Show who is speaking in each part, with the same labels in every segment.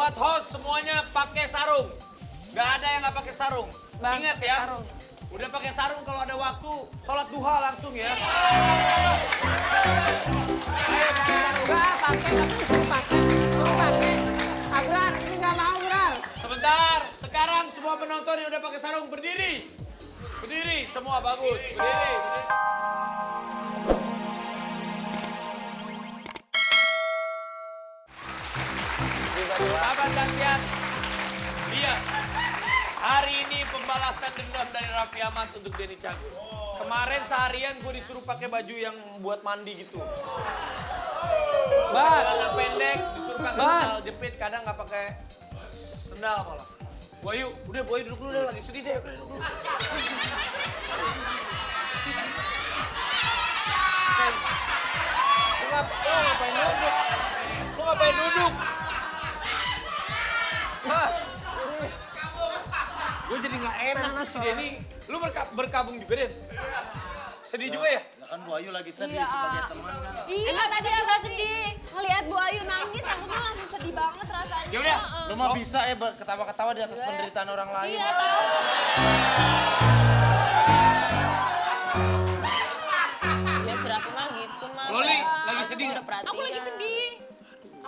Speaker 1: Buat host semuanya pakai sarung. Gak ada yang nggak pakai sarung.
Speaker 2: Bang,
Speaker 1: Ingat ya.
Speaker 2: sarung.
Speaker 1: Udah pakai sarung kalau ada waktu sholat duha langsung ya. Ayo pakai sarung.
Speaker 2: Enggak, pakai, tapi suruh pakai. Suruh pakai. Abrar, ini nggak mau, Abrar.
Speaker 1: Sebentar. Sekarang semua penonton yang udah pakai sarung berdiri. Berdiri semua bagus. Berdiri. Sahabat dahsyat, lihat. Hari ini pembalasan dendam dari Raffi Ahmad untuk Denny Cagur. Kemarin seharian gue disuruh pakai baju yang buat mandi gitu.
Speaker 2: Bas.
Speaker 1: Celana pendek, disuruh pakai
Speaker 2: Bas.
Speaker 1: sandal jepit, kadang nggak pakai sendal malah. Boyu, udah Boyu duduk dulu deh, lagi sedih deh. Udah duduk dulu. Lu ngapain duduk? Lu ngapain duduk?
Speaker 2: Bos.
Speaker 1: Gue jadi nggak enak sih Denny. Lu berkabung juga, Den? Sedih juga ya?
Speaker 3: Kan Bu Ayu lagi sedih
Speaker 4: Iya.
Speaker 3: sebagai teman kan.
Speaker 4: Iya tadi agak sedih. Ngelihat Bu Ayu nangis, aku tuh langsung sedih banget rasanya.
Speaker 1: Ya udah.
Speaker 4: Heeh.
Speaker 3: Lu mah bisa ya ketawa-ketawa di atas penderitaan orang lain.
Speaker 4: Iya tahu. Ya sudah aku mah gitu mah.
Speaker 1: Loli,
Speaker 4: Bang.
Speaker 1: lagi sedih
Speaker 4: Aku
Speaker 1: nggak?
Speaker 4: udah perhatian. Aku lagi sedih.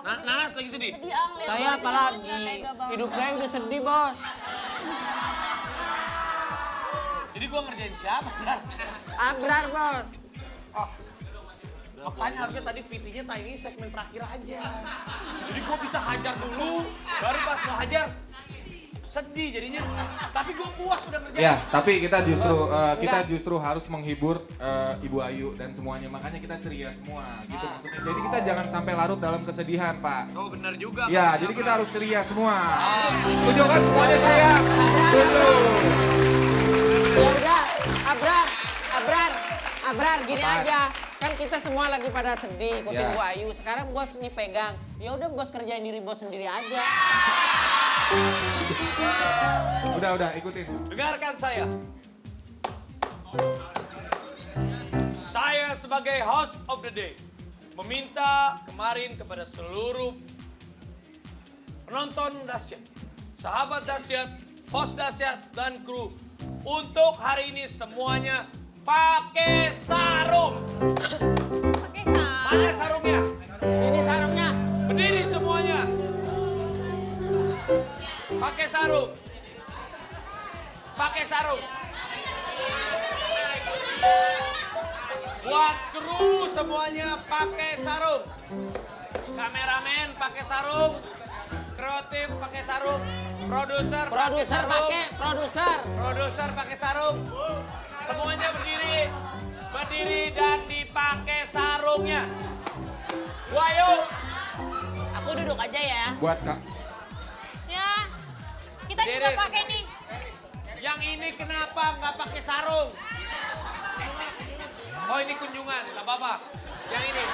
Speaker 1: Nanas lagi sedih?
Speaker 4: Sedih ah, ngeliat
Speaker 2: Saya
Speaker 4: Bu Ayu
Speaker 2: apalagi.
Speaker 4: nggak tega banget.
Speaker 2: Hidup saya udah sedih, Bos.
Speaker 1: Jadi gue ngerjain siapa? Benar.
Speaker 2: Abrar, Bos.
Speaker 1: Oh. Makanya harusnya tadi VT-nya tayangin segmen terakhir aja. Jadi gue bisa hajar dulu, baru pas mau hajar sedih jadinya. Tapi gue puas udah ngerjain.
Speaker 5: Ya, tapi kita justru harus menghibur Ibu Ayu dan semuanya. Makanya kita ceria semua, gitu maksudnya. Jadi kita jangan sampai larut dalam kesedihan, Pak.
Speaker 1: Oh benar juga.
Speaker 5: Ya, jadi kita harus ceria semua. Setuju kan semuanya ceria? Setuju.
Speaker 2: Ya udah, Abrar, gini
Speaker 5: Apaan?
Speaker 2: aja. Kan kita semua lagi pada sedih ikutin
Speaker 5: Ya.
Speaker 2: Bu Ayu. Sekarang bos nih pegang. Ya udah bos kerjain diri bos sendiri aja.
Speaker 5: Udah, ikutin.
Speaker 1: Dengarkan saya. Saya sebagai host of the day meminta kemarin kepada seluruh penonton dahsyat, sahabat dahsyat, host dahsyat dan kru untuk hari ini semuanya pakai sarung. Pakai sarungnya.
Speaker 2: Ini sarungnya.
Speaker 1: Berdiri semuanya. Pakai sarung. Pakai sarung. Buat kru semuanya pakai sarung. Kameramen pakai sarung. Kreatif pakai sarung. Produser
Speaker 2: Produser pakai, produser.
Speaker 1: Produser pakai sarung. Semuanya berdiri. Berdiri dan dipakai sarungnya. Bu Ayu.
Speaker 4: Aku duduk aja ya.
Speaker 5: Buat Kak.
Speaker 4: Ya. Kita juga
Speaker 1: Beres.
Speaker 4: pakai nih.
Speaker 1: Yang ini kenapa nggak pakai sarung? Oh ini kunjungan, nggak apa-apa. Yang ini.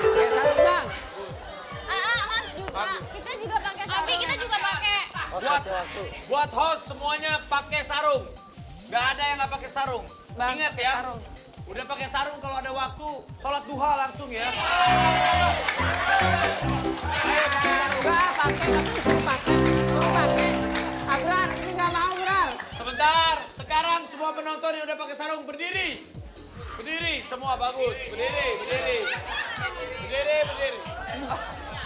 Speaker 2: Pakai sarung, Bang.
Speaker 4: Mas juga.
Speaker 1: Bagus.
Speaker 4: Kita juga pakai sarung. Tapi kita juga pakai.
Speaker 1: Buat host semuanya pakai sarung. Nggak ada yang nggak pakai sarung.
Speaker 2: Bang,
Speaker 1: Ingat
Speaker 2: pakai
Speaker 1: ya.
Speaker 2: sarung.
Speaker 1: Udah pakai sarung kalau ada waktu sholat duha langsung ya. Ayo pakai sarung.
Speaker 2: Enggak, pakai, tapi suruh pakai. Suruh pakai. Abrar, ini nggak mau, Abrar.
Speaker 1: Sebentar. Sekarang semua penonton yang udah pakai sarung berdiri. Berdiri semua bagus. Berdiri. Berdiri.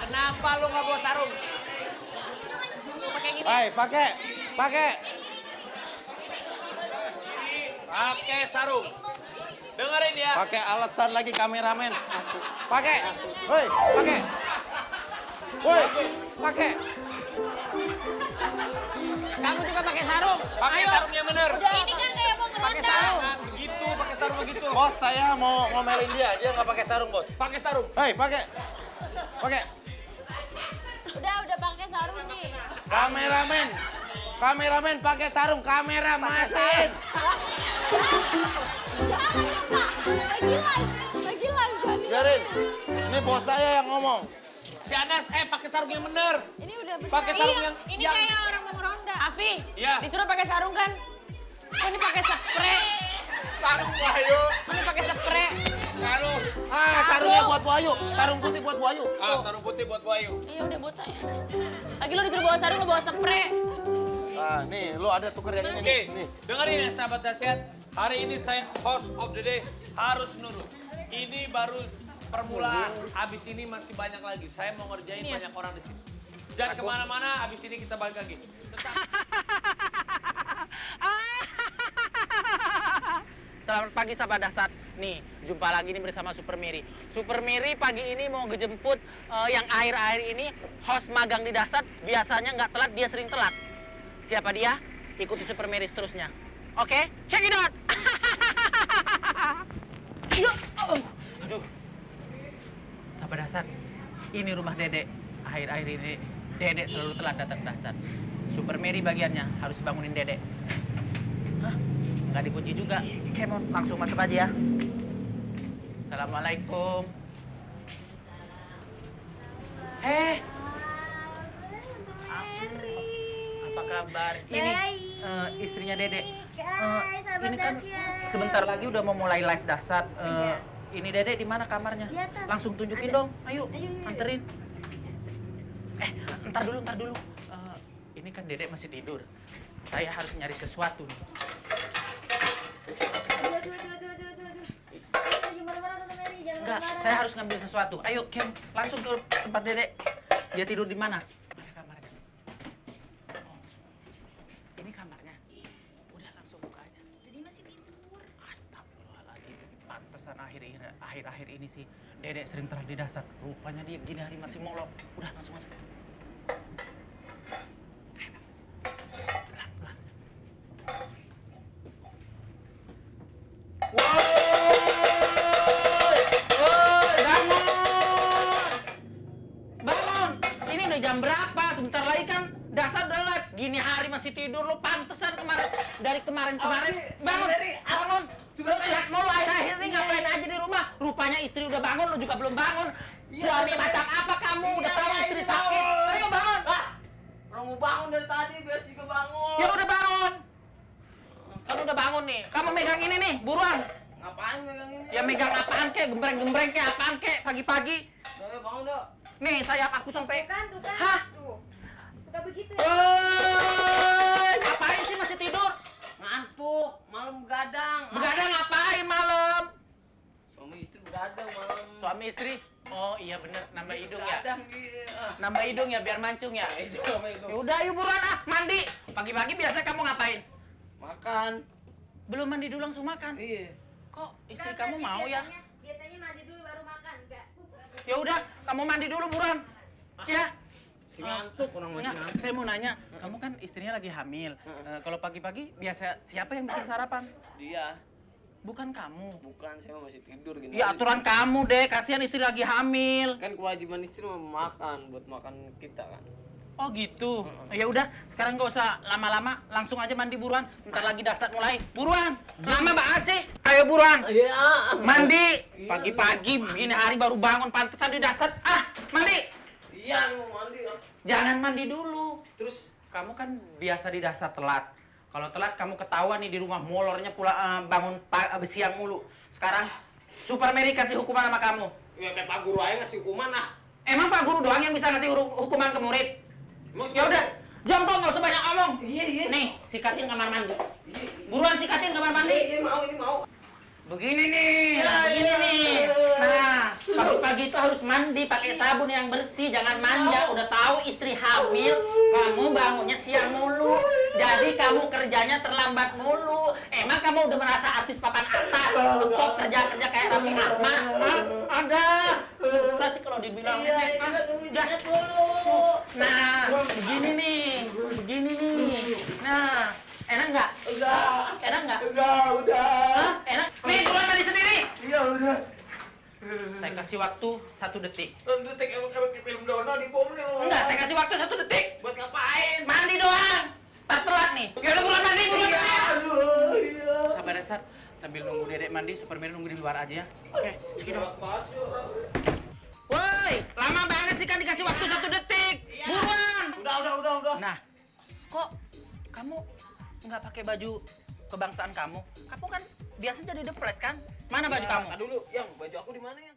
Speaker 1: Kenapa lu nggak bawa sarung?
Speaker 4: Pakai gini.
Speaker 3: Hai, pakai.
Speaker 1: Pakai sarung. Dengerin ya.
Speaker 3: Pakai alasan lagi kameramen. Pakai. Woi, pakai. Woi, pakai.
Speaker 2: Kamu juga pakai sarung.
Speaker 1: Pakai sarung yang bener.
Speaker 4: Ini kan kayak mau
Speaker 2: Pakai
Speaker 4: ngeronda.
Speaker 2: sarung.
Speaker 1: Begitu, pakai sarung begitu.
Speaker 3: Bos, saya mau ngomelin dia nggak pakai sarung, Bos.
Speaker 1: Pakai sarung.
Speaker 3: Hei, pakai. Pakai.
Speaker 4: Udah pakai sarung nih.
Speaker 3: Kameramen pakai sarung, kamera matiin.
Speaker 4: Jangan ya Pak. Lagi live kan.
Speaker 3: Biarin. Ini bos saya yang ngomong.
Speaker 1: Si Anas, pakai sarung yang bener.
Speaker 4: Ini udah bener.
Speaker 1: Pakai sarung yang...
Speaker 4: Ini
Speaker 1: yang...
Speaker 4: kayak orang mau ngeronda. Afi,
Speaker 1: Iya.
Speaker 4: disuruh pakai sarung kan? Kok ini pakai spray?
Speaker 1: sarung Wahyu.
Speaker 4: Kok ini pakai spray?
Speaker 3: Sarung. Sarungnya buat Bu Ayu. Sarung putih buat Bu Ayu.
Speaker 1: Sarung putih buat Bu Ayu.
Speaker 4: Iya udah buat saya. Lagi lo disuruh bawa sarung, lo bawa spray.
Speaker 3: Nih, lu ada tuker yang ini
Speaker 1: Oke,
Speaker 3: nih.
Speaker 1: dengerin ya sahabat dahsyat. Hari ini saya host of the day harus nurut. Ini baru permulaan. Abis ini masih banyak lagi. Saya mau ngerjain banyak orang di sini. Jangan kemana-mana. Abis ini kita balik lagi. Tetap.
Speaker 6: Selamat pagi sahabat dahsyat. Nih, jumpa lagi nih bersama Super Mary. Super Mary pagi ini mau ngejemput yang akhir-akhir ini host magang di dahsyat. Biasanya nggak telat, dia sering telat. Siapa dia? Ikuti Super Mary seterusnya. Oke, check it out. Aduh. Sahabat dahsyat, ini rumah Dedek. Akhir-akhir ini Dedek selalu telat datang ke dahsyat. Super Mary bagiannya harus bangunin Dedek. Hah? Nggak dikunci juga. Kemon, langsung masuk aja ya. Assalamualaikum. Apa kabar? Ini istrinya Dedek. Ini kan sebentar lagi udah mau mulai live dahsyat. Ini Dedek di mana kamarnya? Langsung tunjukin dong. Ayo, anterin. Ntar dulu. Ini kan Dedek masih tidur. Saya harus nyari sesuatu nih. Enggak, saya harus ngambil sesuatu. Ayo, Kem, langsung ke tempat Dedek. Dia tidur di mana? Mana kamarnya? Oh, ini kamarnya. Udah langsung buka aja.
Speaker 4: Jadi masih tidur.
Speaker 6: Astagfirullahaladzim. Pantesan akhir-akhir ini sih Dedek sering telat di dahsyat. Rupanya dia gini hari masih molok. Udah langsung masuk. Pelan-pelan. Bangun! Ini udah jam berapa? Sebentar lagi kan dahsyat udah live. Gini hari masih tidur lo, pantesan dari kemarin. Bangun! Bangun! Lo lihat mau akhir-akhir ini ngapain aja di rumah? Rupanya istri udah bangun, lo juga belum bangun. Suami macam apa kamu? Udah tahu istri sakit. Ayo bangun!
Speaker 3: Orang mau bangun dari tadi, biar sih kebangun.
Speaker 6: Ya udah bangun. Kamu udah bangun nih. Kamu megang ini nih, buruan.
Speaker 3: Ngapain megang ini?
Speaker 6: Ya megang apaan kek? Gembreng-gembreng kek apaan kek? Pagi-pagi.
Speaker 3: Ayo bangun dong.
Speaker 6: Nih, sayap aku sampai.
Speaker 4: Tuh kan.
Speaker 6: Hah?
Speaker 4: Tuh. Suka begitu ya.
Speaker 6: Woi, ngapain sih masih tidur?
Speaker 3: Ngantuk, malam begadang.
Speaker 6: Begadang ngapain malam?
Speaker 3: Suami istri begadang malam.
Speaker 6: Suami istri? Oh iya bener, nambah hidung ya.
Speaker 3: Begadang dia.
Speaker 6: Nambah hidung ya biar mancung ya.
Speaker 3: Itu.
Speaker 6: Yaudah, yuk buruan mandi. Pagi-pagi biasa kamu ngapain?
Speaker 3: Makan.
Speaker 6: Belum mandi dulu langsung makan.
Speaker 3: Iya.
Speaker 6: Kok istri kamu mau ya?
Speaker 4: Biasanya mandi dulu baru makan, enggak.
Speaker 6: Ya udah, kamu mandi dulu buruan. Ya.
Speaker 3: Si ngantuk, orang masih
Speaker 6: Enggak,
Speaker 3: ngantuk.
Speaker 6: saya mau nanya, kamu kan istrinya lagi hamil. Kalau pagi-pagi biasa siapa yang bikin sarapan?
Speaker 3: Dia.
Speaker 6: Bukan kamu.
Speaker 3: Bukan, saya masih tidur gini.
Speaker 6: Ya aturan kamu deh, kasihan istri lagi hamil.
Speaker 3: Kan kewajiban istri mau makan, buat makan kita kan.
Speaker 6: Oh gitu. Ya udah, sekarang nggak usah lama-lama, langsung aja mandi buruan. Bentar lagi dahsyat mulai. Buruan. Lama banget sih. Ayo buruan.
Speaker 3: Iya.
Speaker 6: Mandi. Pagi-pagi begini hari baru bangun, pantesan di dahsyat. Mandi.
Speaker 3: Iya, mau mandi.
Speaker 6: Jangan mandi dulu. Terus kamu kan biasa di dahsyat telat. Kalau telat kamu ketahuan nih di rumah molornya pula bangun abis siang mulu. Sekarang Super Mary kasih hukuman sama kamu.
Speaker 3: Ya kayak Pak Guru aja ngasih hukuman lah.
Speaker 6: Emang Pak Guru doang yang bisa ngasih hukuman ke murid? Ya udah, jongkok nggak usah banyak omong.
Speaker 3: Iya.
Speaker 6: Nih, sikatin kamar mandi. Buruan sikatin kamar mandi.
Speaker 3: Iya, ini mau.
Speaker 6: Begini nih, begini nih. Nah, pagi-pagi itu harus mandi pakai sabun yang bersih, jangan manja. Udah tahu istri hamil, kamu bangunnya siang mulu. Jadi kamu kerjanya terlambat mulu. Emang kamu udah merasa artis papan atas untuk kerja-kerja kayak Raffi Ahmad? Ada. Susah sih kalau dibilang. Nah, begini nih. Nah, enak nggak? Enak nggak?
Speaker 3: Udah.
Speaker 6: Hah? Enak? Nih, buruan mandi sendiri.
Speaker 3: Iya, udah.
Speaker 6: Saya kasih waktu 1 detik.
Speaker 3: Detik emang kayak film Dono di bom nih.
Speaker 6: Enggak, saya kasih waktu 1 detik.
Speaker 3: Buat ngapain?
Speaker 6: Mandi doang. Tak telat nih. Ya udah buruan mandi.
Speaker 3: Aduh, iya.
Speaker 6: Sabar dasar. Sambil nunggu Dedek mandi, Super Mary nunggu di luar aja ya. Oke, segitu. Woi, lama banget sih kan dikasih waktu 1 detik. Buruan.
Speaker 3: Udah.
Speaker 6: Nah, kok kamu nggak pakai baju kebangsaan kamu. Kamu kan biasa jadi The Flash kan? Mana baju kamu?
Speaker 3: Dulu, yang baju aku di mana yang?